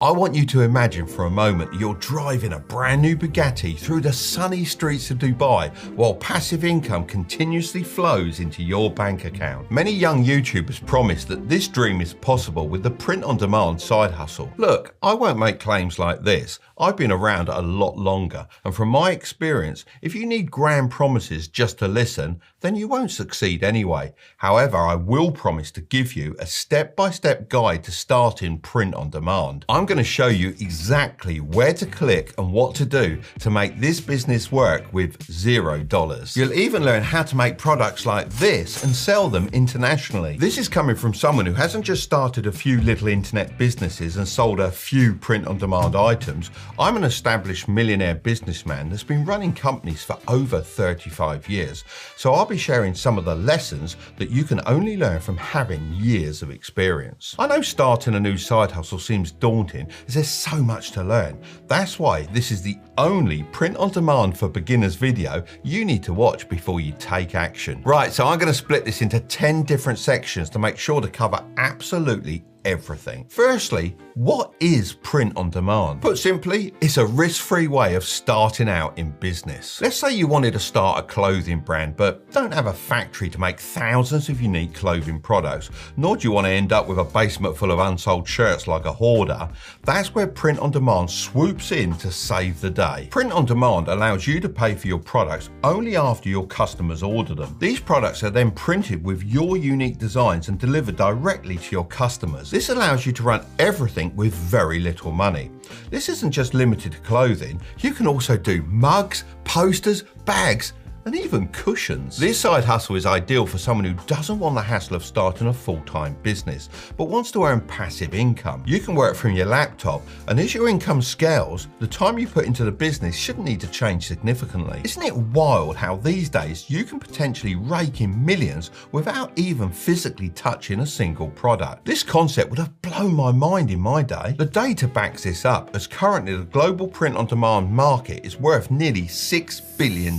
I want you to imagine for a moment you're driving a brand new Bugatti through the sunny streets of Dubai while passive income continuously flows into your bank account. Many young YouTubers promise that this dream is possible with the print-on-demand side hustle. Look, I won't make claims like this. I've been around a lot longer, and from my experience, if you need grand promises just to listen, then you won't succeed anyway. However, I will promise to give you a step-by-step guide to starting print-on-demand. I'm going to show you exactly where to click and what to do to make this business work with $0. You'll even learn how to make products like this and sell them internationally. This is coming from someone who hasn't just started a few little internet businesses and sold a few print-on-demand items. I'm an established millionaire businessman that's been running companies for over 35 years. So I'll be sharing some of the lessons that you can only learn from having years of experience. I know starting a new side hustle seems daunting as there's so much to learn. That's why this is the only print-on-demand for beginners video you need to watch before you take action. Right, so I'm going to split this into 10 different sections to make sure to cover absolutely everything. Firstly, what is print-on-demand? Put simply, it's a risk-free way of starting out in business. Let's say you wanted to start a clothing brand but don't have a factory to make thousands of unique clothing products, nor do you want to end up with a basement full of unsold shirts like a hoarder. That's where print-on-demand swoops in to save the day. Print-on-demand allows you to pay for your products only after your customers order them. These products are then printed with your unique designs and delivered directly to your customers. This allows you to run everything with very little money. This isn't just limited to clothing. You can also do mugs, posters, bags, and even cushions. This side hustle is ideal for someone who doesn't want the hassle of starting a full-time business, but wants to earn passive income. You can work from your laptop, and as your income scales, the time you put into the business shouldn't need to change significantly. Isn't it wild how these days you can potentially rake in millions without even physically touching a single product? This concept would have blown my mind in my day. The data backs this up, as currently the global print-on-demand market is worth nearly $6 billion.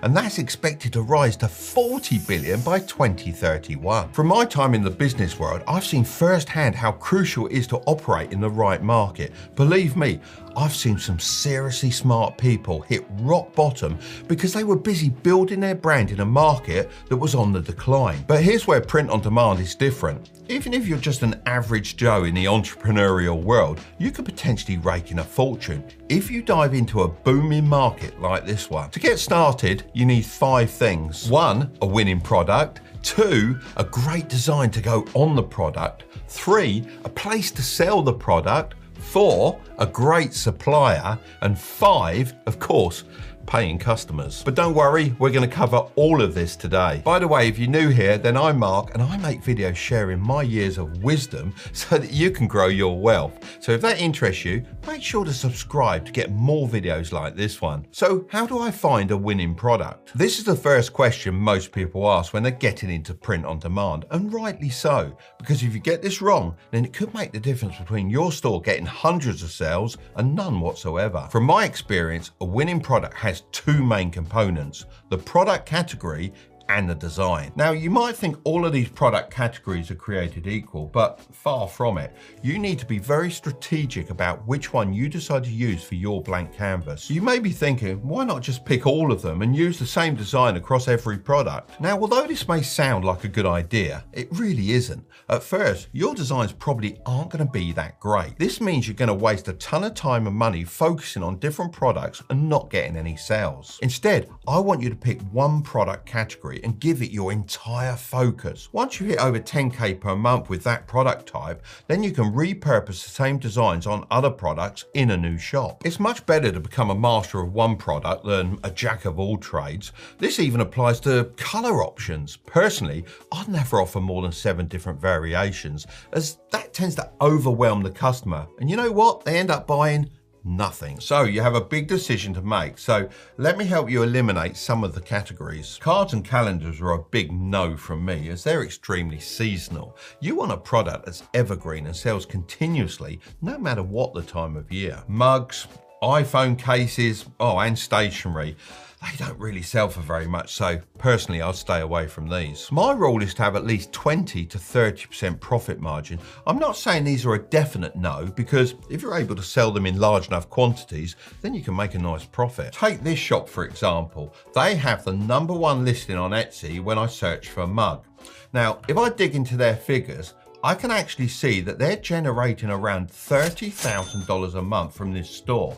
And that's expected to rise to 40 billion by 2031. From my time in the business world, I've seen firsthand how crucial it is to operate in the right market. Believe me, I've seen some seriously smart people hit rock bottom because they were busy building their brand in a market that was on the decline. But here's where print-on-demand is different. Even if you're just an average Joe in the entrepreneurial world, you could potentially rake in a fortune if you dive into a booming market like this one. To get started, you need 5 things. 1, a winning product. 2, a great design to go on the product. 3, a place to sell the product. 4, a great supplier. And 5, of course, paying customers. But don't worry, we're going to cover all of this today. By the way, if you're new here, then I'm Mark and I make videos sharing my years of wisdom so that you can grow your wealth. So if that interests you, make sure to subscribe to get more videos like this one. So how do I find a winning product? This is the first question most people ask when they're getting into print on demand, and rightly so, because if you get this wrong, then it could make the difference between your store getting hundreds of sales and none whatsoever. From my experience, a winning product has 2 main components: the product category and the design. Now, you might think all of these product categories are created equal, but far from it. You need to be very strategic about which one you decide to use for your blank canvas. You may be thinking, why not just pick all of them and use the same design across every product? Now, although this may sound like a good idea, it really isn't. At first, your designs probably aren't going to be that great. This means you're going to waste a ton of time and money focusing on different products and not getting any sales. Instead, I want you to pick one product category and give it your entire focus. Once you hit over 10K per month with that product type, then you can repurpose the same designs on other products in a new shop. It's much better to become a master of one product than a jack of all trades. This even applies to color options. Personally, I'd never offer more than 7 different variations, as that tends to overwhelm the customer. And you know what? They end up buying nothing. So you have a big decision to make. So let me help you eliminate some of the categories. Cards and calendars are a big no from me, as they're extremely seasonal. You want a product that's evergreen and sells continuously, no matter what the time of year. Mugs, iPhone cases, and stationery. They don't really sell for very much, so personally I'll stay away from these. My rule is to have at least 20 to 30% profit margin. I'm not saying these are a definite no, because if you're able to sell them in large enough quantities, then you can make a nice profit. Take this shop for example. They have the #1 listing on Etsy when I search for a mug. Now, if I dig into their figures, I can actually see that they're generating around $30,000 a month from this store.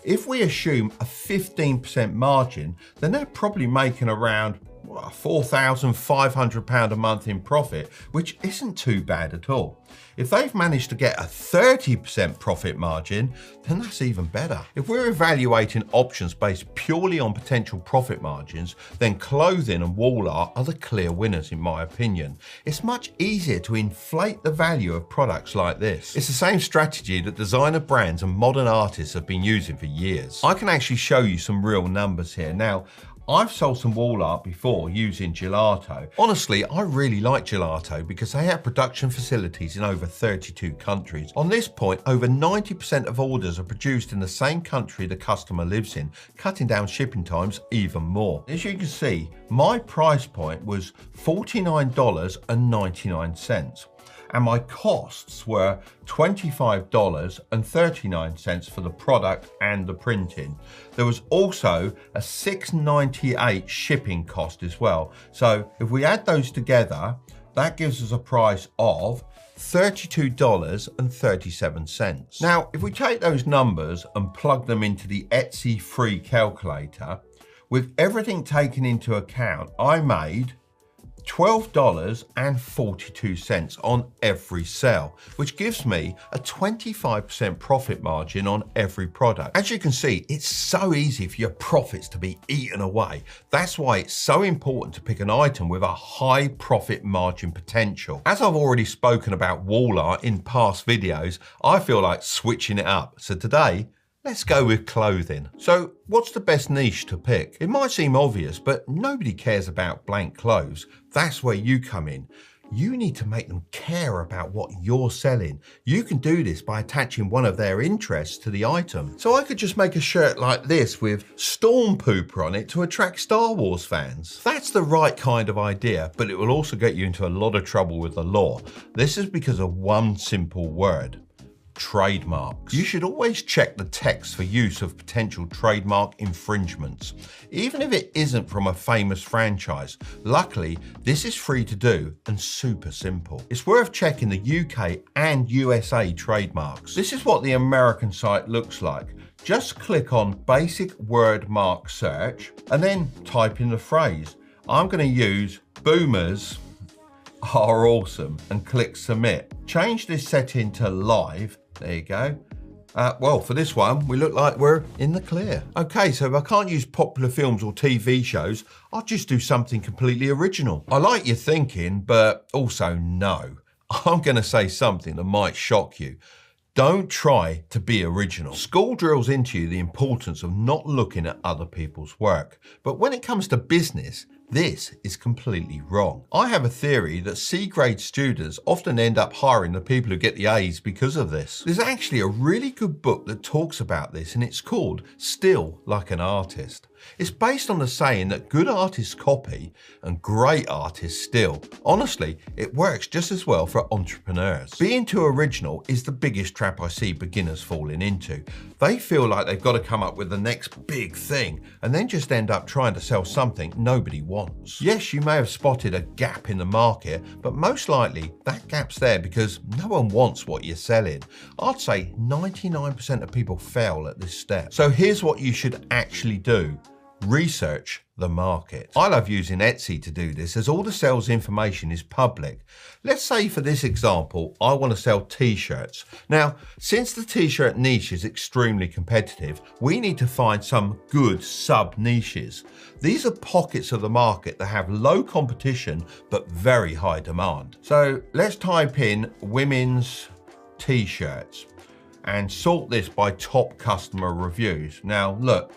If we assume a 15% margin, then they're probably making around £4,500 a month in profit, which isn't too bad at all. If they've managed to get a 30% profit margin, then that's even better. If we're evaluating options based purely on potential profit margins, then clothing and wall art are the clear winners in my opinion. It's much easier to inflate the value of products like this. It's the same strategy that designer brands and modern artists have been using for years. I can actually show you some real numbers here. Now, I've sold some wall art before using Gelato. Honestly, I really like Gelato because they have production facilities in over 32 countries. On this point, over 90% of orders are produced in the same country the customer lives in, cutting down shipping times even more. As you can see, my price point was $49.99. and my costs were $25.39 for the product and the printing. There was also a $6.98 shipping cost as well. So if we add those together, that gives us a price of $32.37. Now, if we take those numbers and plug them into the Etsy free calculator, with everything taken into account, I made $12.42 on every sale, which gives me a 25% profit margin on every product. As you can see, it's so easy for your profits to be eaten away. That's why it's so important to pick an item with a high profit margin potential. As I've already spoken about wall art in past videos, I feel like switching it up. So today, let's go with clothing. So what's the best niche to pick? It might seem obvious, but nobody cares about blank clothes. That's where you come in. You need to make them care about what you're selling. You can do this by attaching one of their interests to the item. So I could just make a shirt like this with Storm Pooper on it to attract Star Wars fans. That's the right kind of idea, but it will also get you into a lot of trouble with the law. This is because of one simple word: trademarks. You should always check the text for use of potential trademark infringements, even if it isn't from a famous franchise. Luckily, this is free to do and super simple. It's worth checking the UK and USA trademarks. This is what the American site looks like. Just click on basic word mark search and then type in the phrase. I'm going to use boomers are awesome and click submit. Change this setting to live. There you go. Well, for this one, we look like we're in the clear. Okay, so if I can't use popular films or TV shows, I'll just do something completely original. I like your thinking, but also no. I'm going to say something that might shock you. Don't try to be original. School drills into you the importance of not looking at other people's work. But when it comes to business, this is completely wrong. I have a theory that C-grade students often end up hiring the people who get the A's because of this. There's actually a really good book that talks about this, and it's called Still Like an Artist. It's based on the saying that good artists copy and great artists steal. Honestly, it works just as well for entrepreneurs. Being too original is the biggest trap I see beginners falling into. They feel like they've got to come up with the next big thing and then just end up trying to sell something nobody wants. Yes, you may have spotted a gap in the market, but most likely that gap's there because no one wants what you're selling. I'd say 99% of people fail at this step. So here's what you should actually do. Research the market. I love using Etsy to do this as all the sales information is public. Let's say for this example, I want to sell t-shirts. Now, since the t-shirt niche is extremely competitive, we need to find some good sub-niches. These are pockets of the market that have low competition but very high demand. So let's type in women's t-shirts. and sort this by top customer reviews. Now look,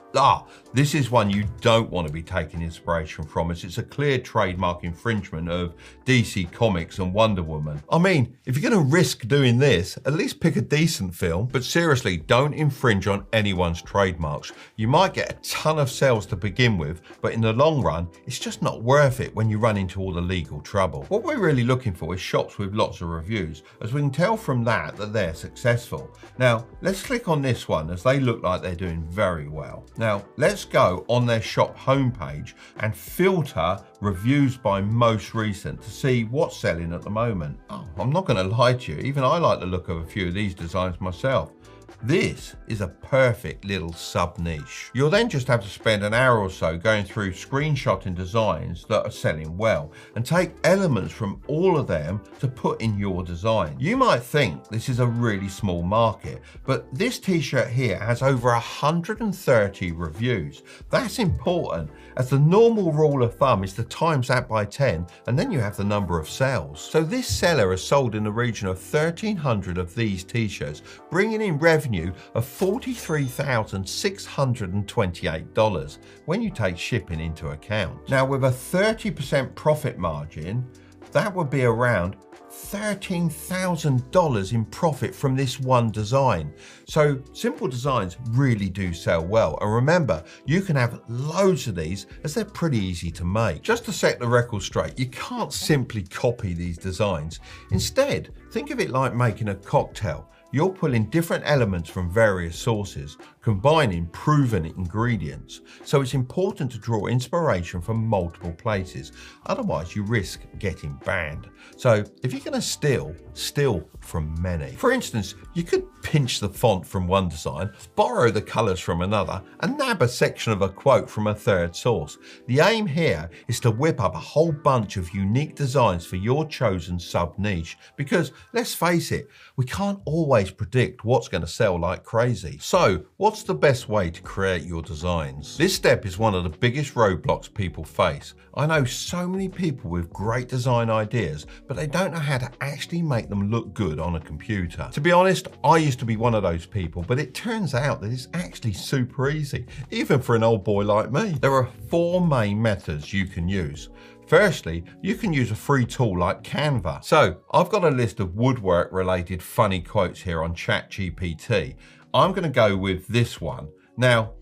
this is one you don't want to be taking inspiration from, as it's a clear trademark infringement of DC Comics and Wonder Woman. I mean, if you're going to risk doing this, at least pick a decent film. But seriously, don't infringe on anyone's trademarks. You might get a ton of sales to begin with, but in the long run, it's just not worth it when you run into all the legal trouble. What we're really looking for is shops with lots of reviews, as we can tell from that they're successful. Now, let's click on this one, as they look like they're doing very well. Now, let's go on their shop homepage and filter reviews by most recent to see what's selling at the moment. I'm not going to lie to you, even I like the look of a few of these designs myself. This is a perfect little sub niche. You'll then just have to spend an hour or so going through screenshotting designs that are selling well and take elements from all of them to put in your design. You might think this is a really small market, but this t-shirt here has over 130 reviews. That's important, as the normal rule of thumb is to times that by 10 and then you have the number of sales. So this seller has sold in the region of 1,300 of these t-shirts, bringing in revenue of $43,628 when you take shipping into account. Now, with a 30% profit margin, that would be around $13,000 in profit from this one design. So simple designs really do sell well. And remember, you can have loads of these, as they're pretty easy to make. Just to set the record straight, you can't simply copy these designs. Instead, think of it like making a cocktail. You're pulling different elements from various sources, combining proven ingredients. So it's important to draw inspiration from multiple places. Otherwise, you risk getting banned. So if you're going to steal from many. For instance, you could pinch the font from one design, borrow the colors from another, and nab a section of a quote from a third source. The aim here is to whip up a whole bunch of unique designs for your chosen sub niche, because let's face it, we can't always predict what's going to sell like crazy. So what's the best way to create your designs? This step is one of the biggest roadblocks people face. I know so many people with great design ideas, but they don't know how to actually make them look good on a computer. To be honest, I used to be one of those people, but it turns out that it's actually super easy, even for an old boy like me. There are 4 main methods you can use. Firstly, you can use a free tool like Canva. So I've got a list of woodwork related funny quotes here on ChatGPT. I'm going to go with this one. Now,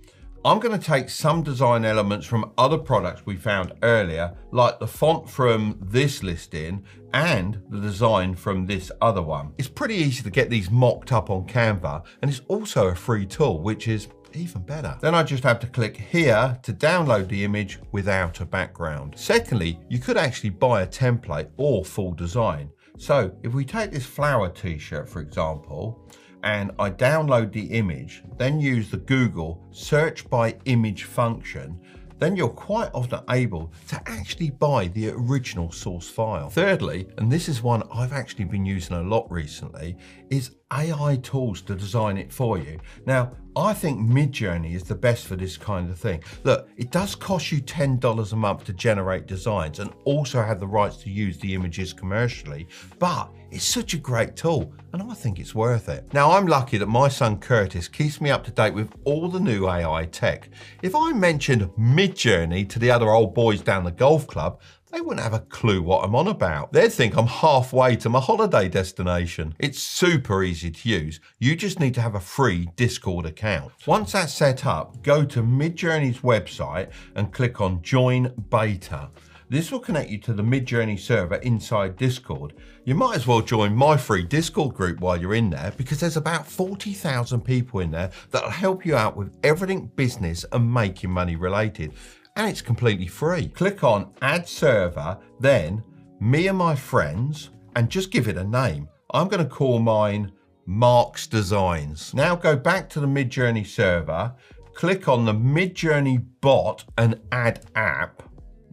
I'm going to take some design elements from other products we found earlier, like the font from this listing and the design from this other one. It's pretty easy to get these mocked up on Canva, and it's also a free tool, which is even better. Then I just have to click here to download the image without a background. Secondly, you could actually buy a template or full design. So if we take this flower t-shirt, for example, and I download the image, then use the Google search by image function, then you're quite often able to actually buy the original source file. Thirdly, and this is one I've actually been using a lot recently, is AI tools to design it for you. Now, I think Midjourney is the best for this kind of thing. Look, it does cost you $10 a month to generate designs and also have the rights to use the images commercially, but it's such a great tool and I think it's worth it. Now, I'm lucky that my son Curtis keeps me up to date with all the new AI tech. If I mentioned Midjourney to the other old boys down the golf club, they wouldn't have a clue what I'm on about. They'd think I'm halfway to my holiday destination. It's super easy to use. You just need to have a free Discord account. Once that's set up, go to Midjourney's website and click on Join Beta. This will connect you to the Midjourney server inside Discord. You might as well join my free Discord group while you're in there, because there's about 40,000 people in there that'll help you out with everything business and making money related. And it's completely free. Click on Add Server, then Me and My Friends, and just give it a name. I'm going to call mine Mark's Designs. Now go back to the Midjourney server, click on the Midjourney bot and Add App.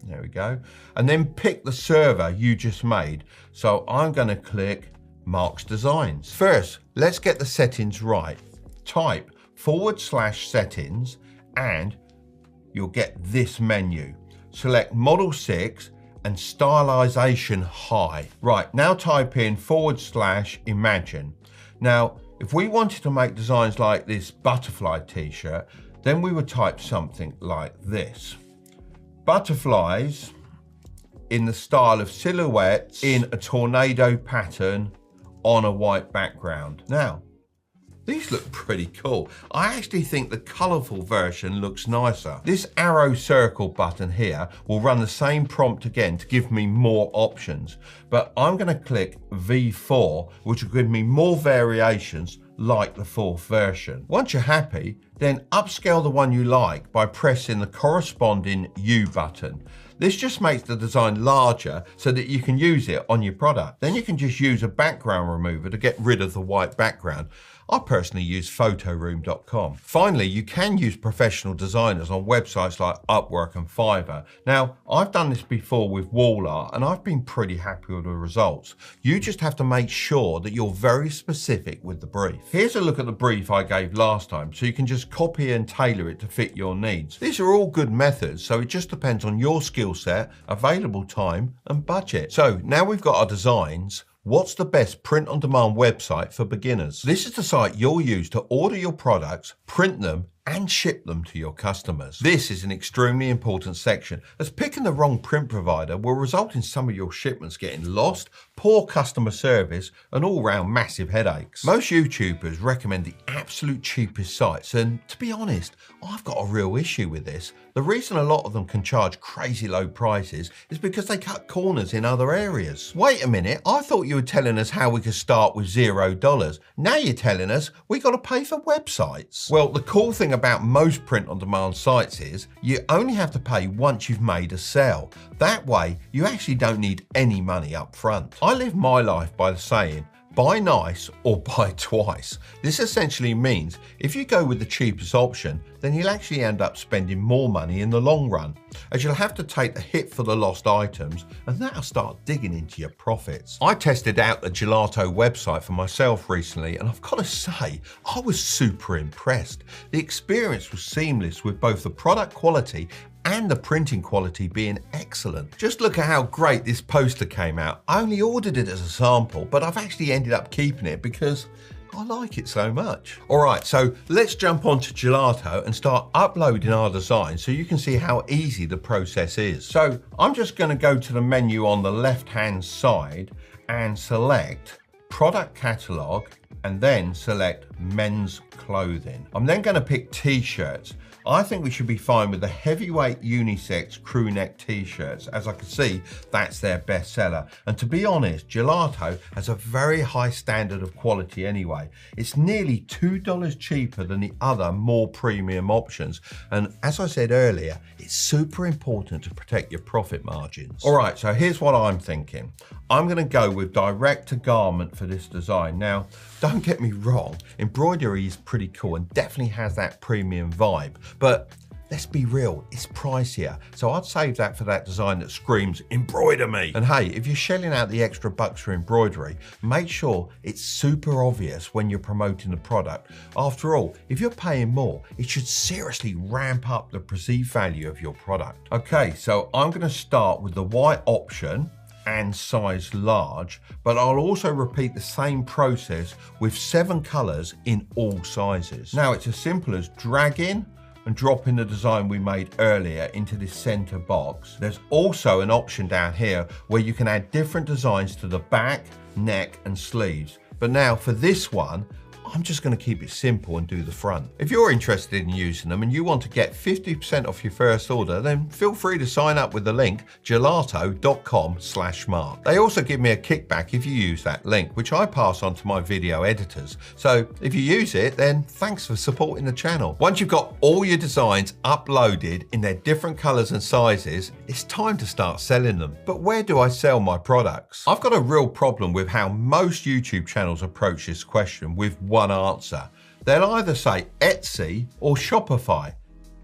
There we go. And then pick the server you just made. So I'm going to click Mark's Designs. First, let's get the settings right. Type /settings and you'll get this menu. Select Model 6 and Stylization High. Right, now type in /imagine. Now, If we wanted to make designs like this butterfly t-shirt, then we would type something like this. Butterflies in the style of silhouettes in a tornado pattern on a white background. Now, these look pretty cool. I actually think the colourful version looks nicer. This arrow circle button here will run the same prompt again to give me more options, but I'm going to click V4, which will give me more variations like the 4th version. Once you're happy, then upscale the one you like by pressing the corresponding U button. This just makes the design larger so that you can use it on your product. Then you can just use a background remover to get rid of the white background. I personally use photoroom.com. Finally, you can use professional designers on websites like Upwork and Fiverr. Now, I've done this before with wall art and I've been pretty happy with the results. You just have to make sure that you're very specific with the brief. Here's a look at the brief I gave last time, so you can just copy and tailor it to fit your needs. These are all good methods, so it just depends on your skill set, available time and budget. So now we've got our designs. What's the best print-on-demand website for beginners? This is the site you'll use to order your products, print them, and ship them to your customers. This is an extremely important section, as picking the wrong print provider will result in some of your shipments getting lost, poor customer service, and all-round massive headaches. Most YouTubers recommend the absolute cheapest sites, and to be honest, I've got a real issue with this. The reason a lot of them can charge crazy low prices is because they cut corners in other areas. Wait a minute, I thought you were telling us how we could start with $0. Now you're telling us we got to pay for websites. Well, the cool thing about most print-on-demand sites is you only have to pay once you've made a sale. That way, you actually don't need any money up front. I live my life by the saying, buy nice or buy twice. This essentially means if you go with the cheapest option, then you'll actually end up spending more money in the long run, as you'll have to take the hit for the lost items, and that'll start digging into your profits. I tested out the Gelato website for myself recently, and I've got to say, I was super impressed. The experience was seamless, with both the product quality and the printing quality being excellent. Just look at how great this poster came out. I only ordered it as a sample, but I've actually ended up keeping it because I like it so much. All right, so let's jump onto Gelato and start uploading our design so you can see how easy the process is. So I'm just gonna go to the menu on the left-hand side and select Product Catalog, and then select Men's Clothing. I'm then gonna pick T-shirts. I think we should be fine with the heavyweight unisex crew neck t-shirts. As I can see, that's their best seller. And to be honest, Gelato has a very high standard of quality anyway. It's nearly $2 cheaper than the other more premium options. And as I said earlier, it's super important to protect your profit margins. All right, so here's what I'm thinking. I'm gonna go with direct to garment for this design. Now, don't get me wrong, embroidery is pretty cool and definitely has that premium vibe, but let's be real, it's pricier. So I'd save that for that design that screams, embroider me. And hey, if you're shelling out the extra bucks for embroidery, make sure it's super obvious when you're promoting the product. After all, if you're paying more, it should seriously ramp up the perceived value of your product. Okay, so I'm gonna start with the white option and size large, but I'll also repeat the same process with 7 colors in all sizes. Now it's as simple as dragging and dropping the design we made earlier into this center box. There's also an option down here where you can add different designs to the back, neck and sleeves. But now for this one, I'm just going to keep it simple and do the front. If you're interested in using them and you want to get 50% off your first order, then feel free to sign up with the link gelato.com/mark. They also give me a kickback if you use that link, which I pass on to my video editors. So if you use it, then thanks for supporting the channel. Once you've got all your designs uploaded in their different colors and sizes, it's time to start selling them. But where do I sell my products? I've got a real problem with how most YouTube channels approach this question with one answer. They'll either say Etsy or Shopify,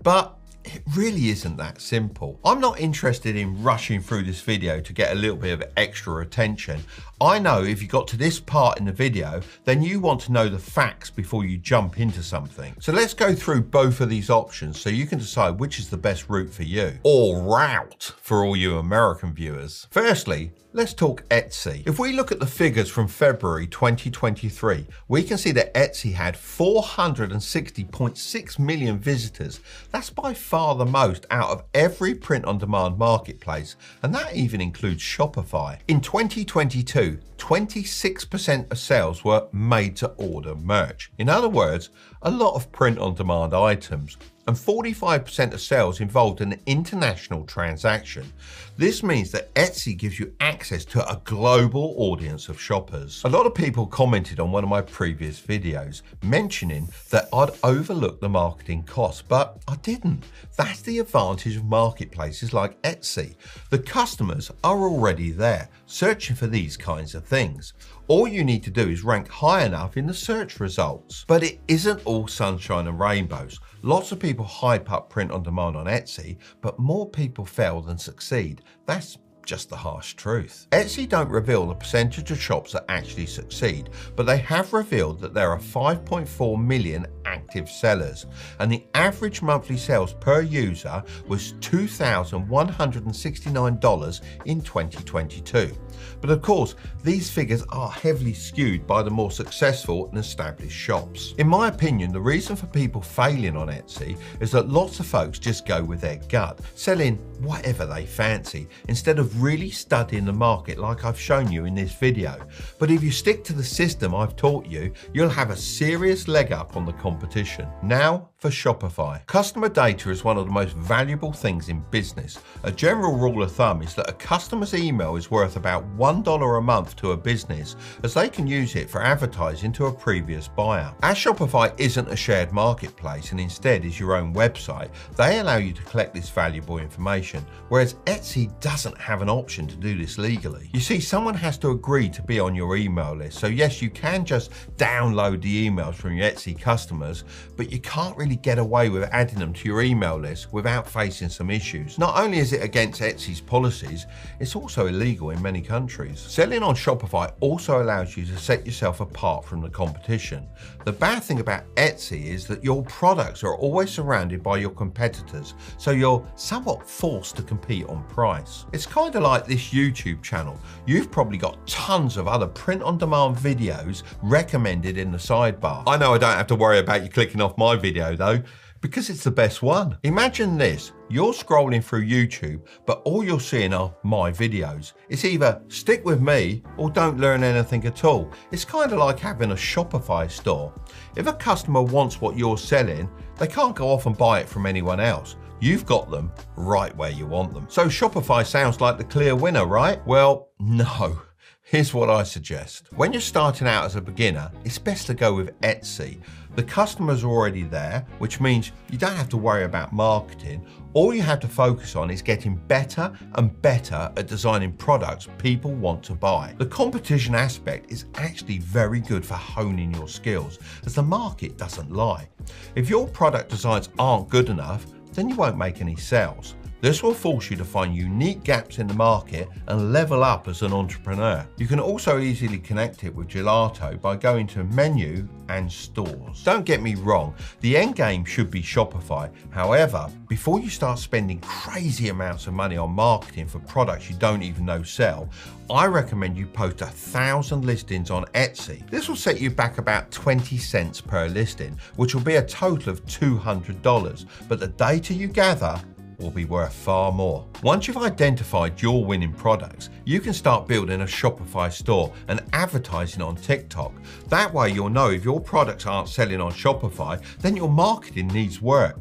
but it really isn't that simple. I'm not interested in rushing through this video to get a little bit of extra attention. I know if you got to this part in the video, then you want to know the facts before you jump into something. So let's go through both of these options so you can decide which is the best route for you, or route for all you American viewers. Firstly, Let's talk Etsy. If we look at the figures from February 2023, we can see that Etsy had 460.6 million visitors. That's by far the most out of every print-on-demand marketplace, and that even includes Shopify. In 2022, 26% of sales were made-to-order merch. In other words, a lot of print-on-demand items, and 45% of sales involved an international transaction. This means that Etsy gives you access to a global audience of shoppers. A lot of people commented on one of my previous videos mentioning that I'd overlooked the marketing costs, but I didn't. That's the advantage of marketplaces like Etsy. The customers are already there, searching for these kinds of things. All you need to do is rank high enough in the search results. But it isn't all sunshine and rainbows. Lots of people hype up print on demand on Etsy, but more people fail than succeed. That's just the harsh truth. Etsy don't reveal the percentage of shops that actually succeed, but they have revealed that there are 5.4 million active sellers, and the average monthly sales per user was $2,169 in 2022. But of course, these figures are heavily skewed by the more successful and established shops. In my opinion, the reason for people failing on Etsy is that lots of folks just go with their gut, selling whatever they fancy, instead of really studying the market like I've shown you in this video. But if you stick to the system I've taught you, you'll have a serious leg up on the competition. Now for Shopify. Customer data is one of the most valuable things in business. A general rule of thumb is that a customer's email is worth about $1 a month to a business, as they can use it for advertising to a previous buyer. As Shopify isn't a shared marketplace and instead is your own website, they allow you to collect this valuable information, whereas Etsy doesn't have an option to do this legally. You see, someone has to agree to be on your email list. So yes, you can just download the emails from your Etsy customers, but you can't really get away with adding them to your email list without facing some issues. Not only is it against Etsy's policies, it's also illegal in many countries. Selling on Shopify also allows you to set yourself apart from the competition. The bad thing about Etsy is that your products are always surrounded by your competitors, so you're somewhat forced to compete on price. It's kind of like this YouTube channel. You've probably got tons of other print-on-demand videos recommended in the sidebar. I know I don't have to worry about you clicking off my video though, because it's the best one. Imagine this, you're scrolling through YouTube, but all you're seeing are my videos. It's either stick with me or don't learn anything at all. It's kind of like having a Shopify store. If a customer wants what you're selling, they can't go off and buy it from anyone else. You've got them right where you want them. So Shopify sounds like the clear winner, right? Well, no. Here's what I suggest. When you're starting out as a beginner, it's best to go with Etsy. The customers are already there, which means you don't have to worry about marketing. All you have to focus on is getting better and better at designing products people want to buy. The competition aspect is actually very good for honing your skills, as the market doesn't lie. If your product designs aren't good enough, then you won't make any sales. This will force you to find unique gaps in the market and level up as an entrepreneur. You can also easily connect it with Gelato by going to Menu and Stores. Don't get me wrong, the end game should be Shopify. However, before you start spending crazy amounts of money on marketing for products you don't even know sell, I recommend you post 1,000 listings on Etsy. This will set you back about 20 cents per listing, which will be a total of $200, but the data you gather will be worth far more. Once you've identified your winning products, you can start building a Shopify store and advertising on TikTok. That way you'll know if your products aren't selling on Shopify, then your marketing needs work.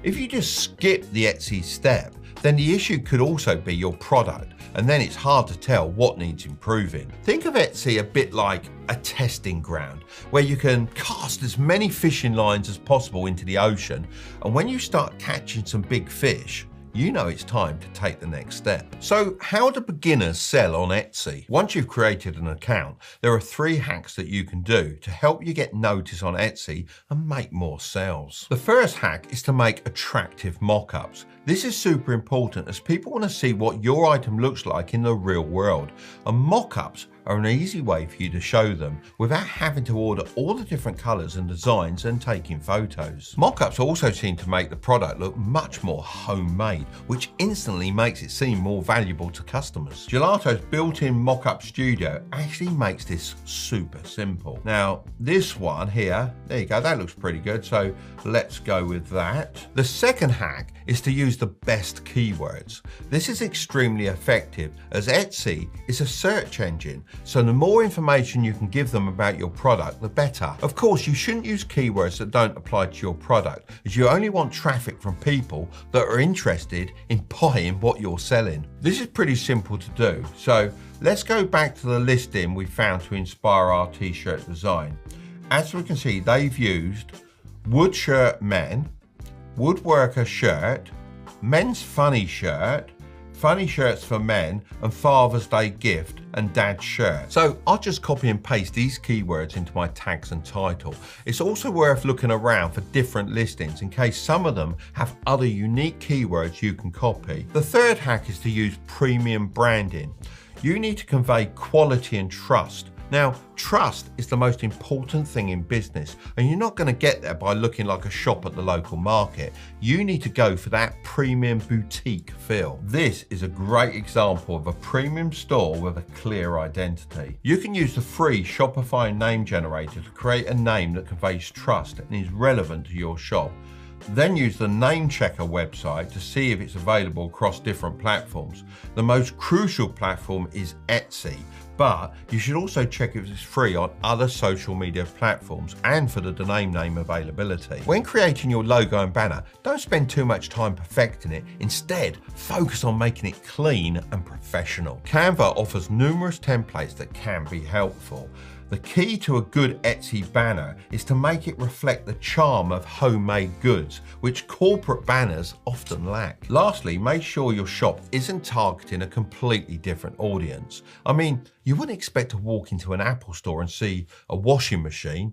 If you just skip the Etsy step, then the issue could also be your product, and then it's hard to tell what needs improving. Think of Etsy a bit like a testing ground, where you can cast as many fishing lines as possible into the ocean, and when you start catching some big fish, you know it's time to take the next step. So how do beginners sell on Etsy? Once you've created an account, there are 3 hacks that you can do to help you get noticed on Etsy and make more sales. The first hack is to make attractive mock-ups. This is super important as people want to see what your item looks like in the real world, and mock-ups are an easy way for you to show them without having to order all the different colours and designs and taking photos. Mock-ups also seem to make the product look much more homemade, which instantly makes it seem more valuable to customers. Gelato's built-in mock-up studio actually makes this super simple. Now, this one here, there you go, that looks pretty good, so let's go with that. The second hack is to use the best keywords. This is extremely effective as Etsy is a search engine, so the more information you can give them about your product, the better. Of course, you shouldn't use keywords that don't apply to your product, as you only want traffic from people that are interested in buying what you're selling. This is pretty simple to do, so let's go back to the listing we found to inspire our t-shirt design. As we can see, they've used wood shirt men, woodworker shirt, men's funny shirt, funny shirts for men, and Father's Day gift and dad's shirt. So I'll just copy and paste these keywords into my tags and title. It's also worth looking around for different listings in case some of them have other unique keywords you can copy. The third hack is to use premium branding. You need to convey quality and trust. Now, trust is the most important thing in business, and you're not going to get there by looking like a shop at the local market. You need to go for that premium boutique feel. This is a great example of a premium store with a clear identity. You can use the free Shopify name generator to create a name that conveys trust and is relevant to your shop. Then use the name checker website to see if it's available across different platforms. The most crucial platform is Etsy, but you should also check if it's free on other social media platforms and for the domain name availability. When creating your logo and banner, don't spend too much time perfecting it. Instead, focus on making it clean and professional. Canva offers numerous templates that can be helpful. The key to a good Etsy banner is to make it reflect the charm of homemade goods, which corporate banners often lack. Lastly, make sure your shop isn't targeting a completely different audience. I mean, you wouldn't expect to walk into an Apple store and see a washing machine.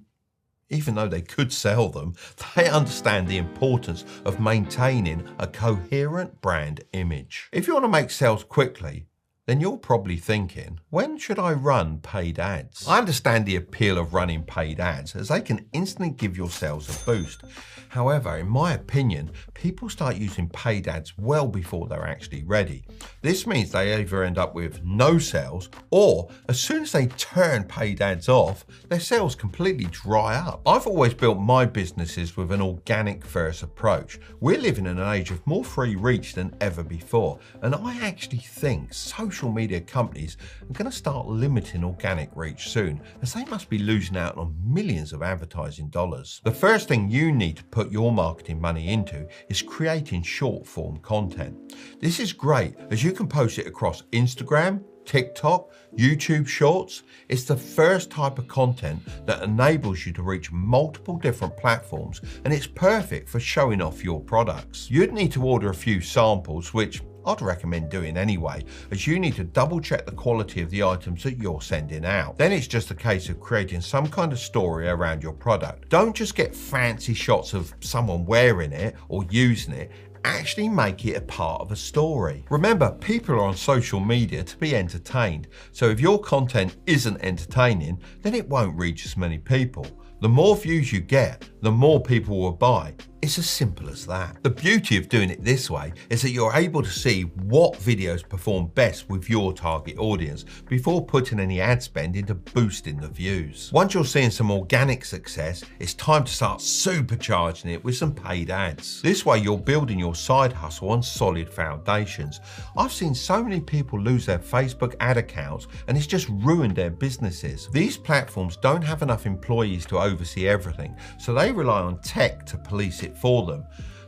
Even though they could sell them, they understand the importance of maintaining a coherent brand image. If you want to make sales quickly, then you're probably thinking, when should I run paid ads? I understand the appeal of running paid ads as they can instantly give your sales a boost. However, in my opinion, people start using paid ads well before they're actually ready. This means they either end up with no sales, or as soon as they turn paid ads off, their sales completely dry up. I've always built my businesses with an organic first approach. We're living in an age of more free reach than ever before, and I actually think social media companies are going to start limiting organic reach soon, as they must be losing out on millions of advertising dollars. The first thing you need to put your marketing money into is creating short form content. This is great as you can post it across Instagram, TikTok, YouTube Shorts. It's the first type of content that enables you to reach multiple different platforms, and it's perfect for showing off your products. You'd need to order a few samples, which I'd recommend doing anyway, as you need to double check the quality of the items that you're sending out. Then it's just a case of creating some kind of story around your product. Don't just get fancy shots of someone wearing it or using it. Actually make it a part of a story. Remember, people are on social media to be entertained, so if your content isn't entertaining, then it won't reach as many people. The more views you get, the more people will buy. It's as simple as that. The beauty of doing it this way is that you're able to see what videos perform best with your target audience before putting any ad spend into boosting the views. Once you're seeing some organic success, it's time to start supercharging it with some paid ads. This way you're building your side hustle on solid foundations. I've seen so many people lose their Facebook ad accounts and it's just ruined their businesses. These platforms don't have enough employees to oversee everything, so they rely on tech to police it for them.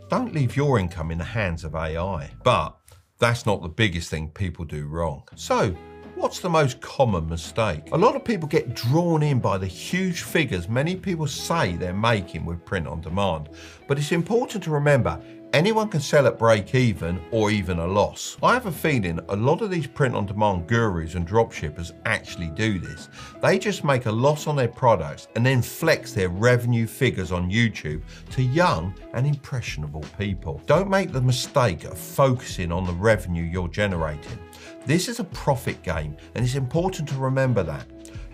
Don't leave your income in the hands of AI. But that's not the biggest thing people do wrong. So, what's the most common mistake? A lot of people get drawn in by the huge figures many people say they're making with print on demand. But it's important to remember, anyone can sell at break even or even a loss. I have a feeling a lot of these print-on-demand gurus and dropshippers actually do this. They just make a loss on their products and then flex their revenue figures on YouTube to young and impressionable people. Don't make the mistake of focusing on the revenue you're generating. This is a profit game, and it's important to remember that.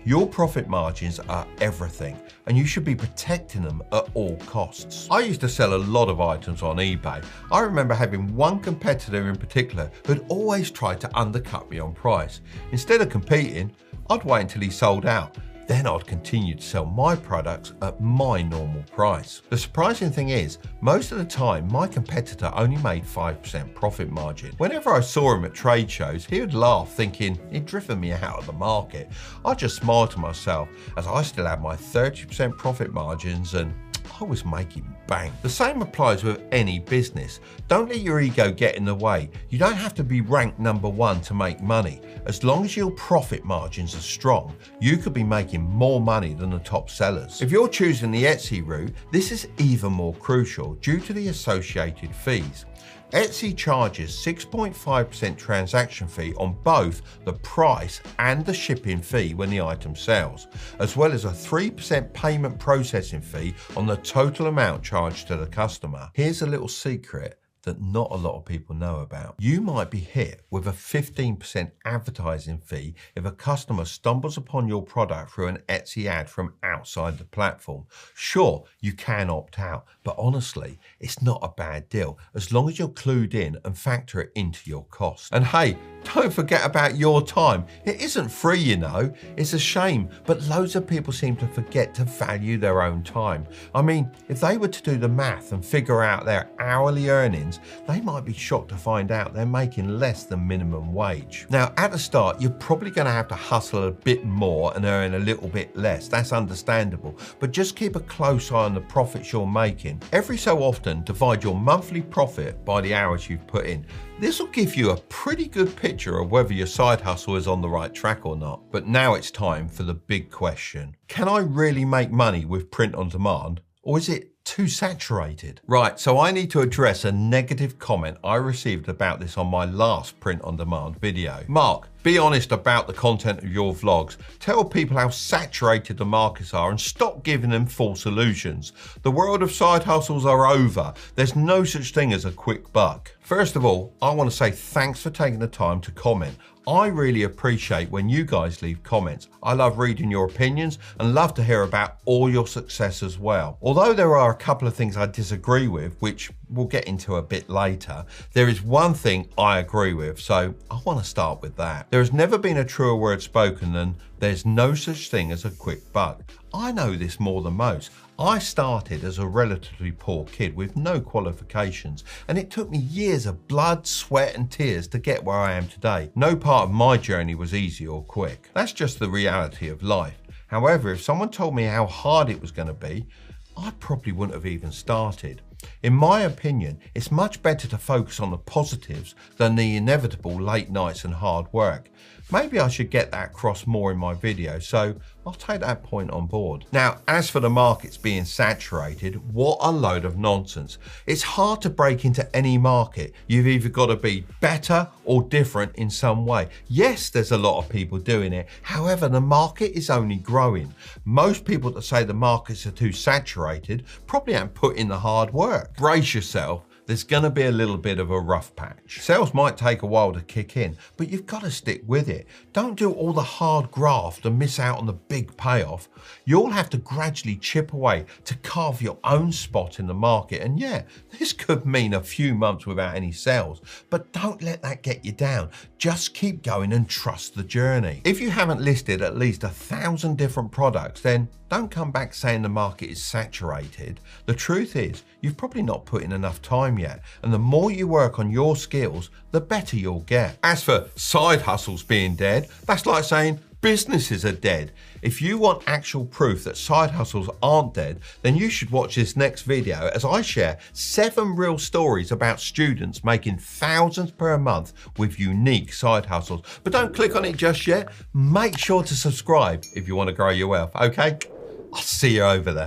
Your profit margins are everything, and you should be protecting them at all costs. I used to sell a lot of items on eBay. I remember having one competitor in particular who'd always tried to undercut me on price. Instead of competing, I'd wait until he sold out. Then I'd continue to sell my products at my normal price. The surprising thing is, most of the time, my competitor only made 5% profit margin. Whenever I saw him at trade shows, he would laugh, thinking he'd driven me out of the market. I'd just smile to myself as I still had my 30% profit margins and I was making bank. The same applies with any business. Don't let your ego get in the way. You don't have to be ranked #1 to make money. As long as your profit margins are strong, you could be making more money than the top sellers. If you're choosing the Etsy route, this is even more crucial due to the associated fees. Etsy charges 6.5% transaction fee on both the price and the shipping fee when the item sells, as well as a 3% payment processing fee on the total amount charged to the customer. Here's a little secret that not a lot of people know about. You might be hit with a 15% advertising fee if a customer stumbles upon your product through an Etsy ad from outside the platform. Sure, you can opt out, but honestly, it's not a bad deal as long as you're clued in and factor it into your cost. And hey, don't forget about your time. It isn't free, you know. It's a shame, but loads of people seem to forget to value their own time. I mean, if they were to do the math and figure out their hourly earnings, they might be shocked to find out they're making less than minimum wage. Now, at the start, you're probably going to have to hustle a bit more and earn a little bit less. That's understandable, but just keep a close eye on the profits you're making. Every so often, divide your monthly profit by the hours you've put in. This will give you a pretty good picture of whether your side hustle is on the right track or not. But now it's time for the big question. Can I really make money with print on demand, or is it too saturated? Right, so I need to address a negative comment I received about this on my last print on demand video. Mark, be honest about the content of your vlogs. Tell people how saturated the markets are and stop giving them false illusions. The world of side hustles are over. There's no such thing as a quick buck. First of all, I want to say thanks for taking the time to comment. I really appreciate when you guys leave comments. I love reading your opinions and love to hear about all your success as well. Although there are a couple of things I disagree with, which we'll get into a bit later, there is one thing I agree with, so I want to start with that. There has never been a truer word spoken than there's no such thing as a quick buck. I know this more than most. I started as a relatively poor kid with no qualifications, and it took me years of blood, sweat and tears to get where I am today. No part of my journey was easy or quick. That's just the reality of life. However, if someone told me how hard it was going to be, I probably wouldn't have even started. In my opinion, it's much better to focus on the positives than the inevitable late nights and hard work. Maybe I should get that across more in my video, so I'll take that point on board. Now, as for the markets being saturated, what a load of nonsense. It's hard to break into any market. You've either got to be better or different in some way. Yes, there's a lot of people doing it. However, the market is only growing. Most people that say the markets are too saturated probably haven't put in the hard work. Brace yourself. There's going to be a little bit of a rough patch. Sales might take a while to kick in, but you've got to stick with it. Don't do all the hard graft and miss out on the big payoff. You'll have to gradually chip away to carve your own spot in the market. And yeah, this could mean a few months without any sales, but don't let that get you down. Just keep going and trust the journey. If you haven't listed at least 1,000 different products, then don't come back saying the market is saturated. The truth is, you've probably not put in enough time yet, and the more you work on your skills, the better you'll get. As for side hustles being dead, that's like saying businesses are dead. If you want actual proof that side hustles aren't dead, then you should watch this next video as I share 7 real stories about students making thousands per month with unique side hustles. But don't click on it just yet. Make sure to subscribe if you want to grow your wealth, okay? I'll see you over there.